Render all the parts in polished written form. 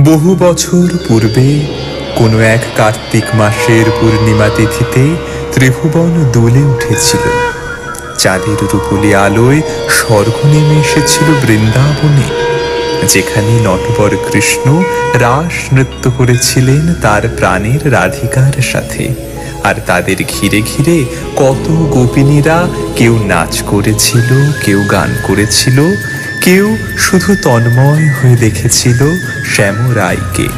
বহু বছর পূর্বে কোনো এক কার্তিক মাসের পূর্ণিমা তিথিতে ত্রিভুবন দুলে উঠেছিল। চাঁদের রূপলি আলোয় স্বর্গ নেমে এসেছিল বৃন্দাবনে, যেখানে নটবর কৃষ্ণ রাস নৃত্য করেছিলেন তার প্রাণের রাধিকার সাথে। আর তাদের ঘিরে ঘিরে কত গোপিনীরা কেউ নাচ করেছিল, কেউ গান করেছিল, কেউ শুধু তন্ময় হয়ে দেখেছিল শ্যাম রায়কে।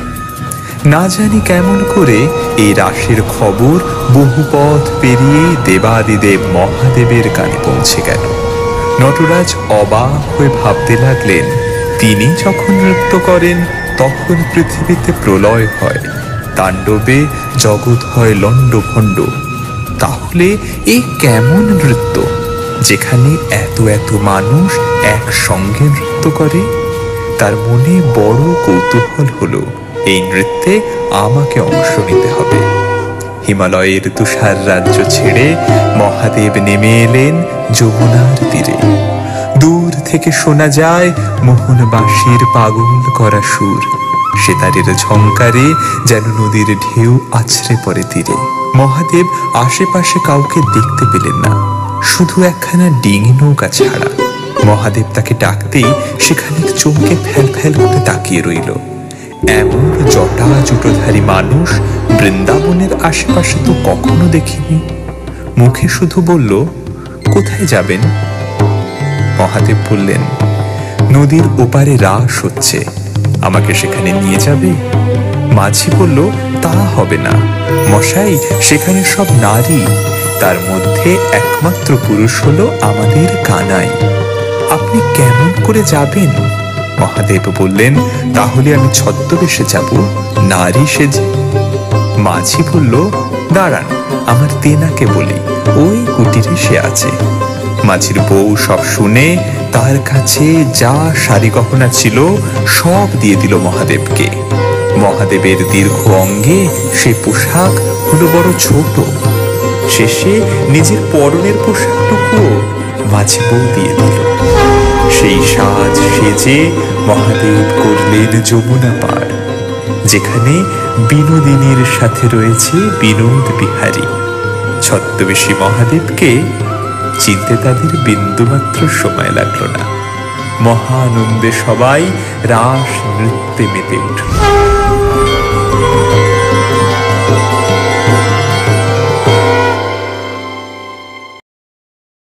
না জানি কেমন করে এই রাসের খবর বহু পথ পেরিয়ে দেবাদিদেব মহাদেবের কানে পৌঁছে গেল। নটরাজ অবাক হয়ে ভাবতে লাগলেন, তিনি যখন নৃত্য করেন তখন পৃথিবীতে প্রলয় হয়, তাণ্ডবে জগৎ হয় লণ্ডভণ্ড। তাহলে এই কেমন নৃত্য, যেখানে এত এত মানুষ একসঙ্গে নৃত্য করে? তার মনে বড় কৌতূহল হলো, এই নৃত্যে আমাকে অংশ নিতে হবে। হিমালয়ের তুষার রাজ্য ছেড়ে মহাদেব নেমে এলেন যমুনার তীরে। দূর থেকে শোনা যায় মোহনবাসীর পাগল করা সুর, সেতারের ঝংকারে যেন নদীর ঢেউ আছড়ে পড়ে তীরে। মহাদেব আশেপাশে কাউকে দেখতে পেলেন না, শুধু একখানা ডিঙি নৌকা ছাড়া। মহাদেব তাকে ডাকতেই সেখানে চমকে ফ্যাল ফ্যাল করে তাকিয়ে রইল। এমন জটা জুটোধারী মানুষ বৃন্দাবনের আশেপাশে তো কখনো দেখিনি। মুখে শুধু বলল, কোথায় যাবেন? মহাদেব বললেন, নদীর ওপারে রাস হচ্ছে, আমাকে সেখানে নিয়ে যাবে? মাঝি বলল, তা হবে না মশাই, সেখানে সব নারী, তার মধ্যে একমাত্র পুরুষ হলো আমাদের কানাই। আপনি কেমন করে যাবেন? মহাদেব বললেন, তাহলে আমি ছদ্মবেশে যাব, নারী সেজে। মাঝি বলল, দাঁড়ান, আমার তেনাকে বলি, ওই কুটিরে সে আছে। মাঝির বউ সব শুনে তার কাছে যা শাড়ি গহনা ছিল সব দিয়ে দিল মহাদেবকে। মহাদেবের দীর্ঘ অঙ্গে সে পোশাক হলো বড় ছোট। শেষে নিজের পরনের পোশাকটুকুও মাঝি বউ দিয়ে দিল। সেই সাজ সেজে মহাদেব করলেন যমুনা পার, যেখানে বিনোদিনীর সাথে রয়েছে বিনোদ বিহারী। ছদ্মবেশী মহাদেবকে চিনতে তাদের বিন্দুমাত্র সময় লাগলো না। মহা আনন্দে সবাই রাস নৃত্যে মেতে উঠল।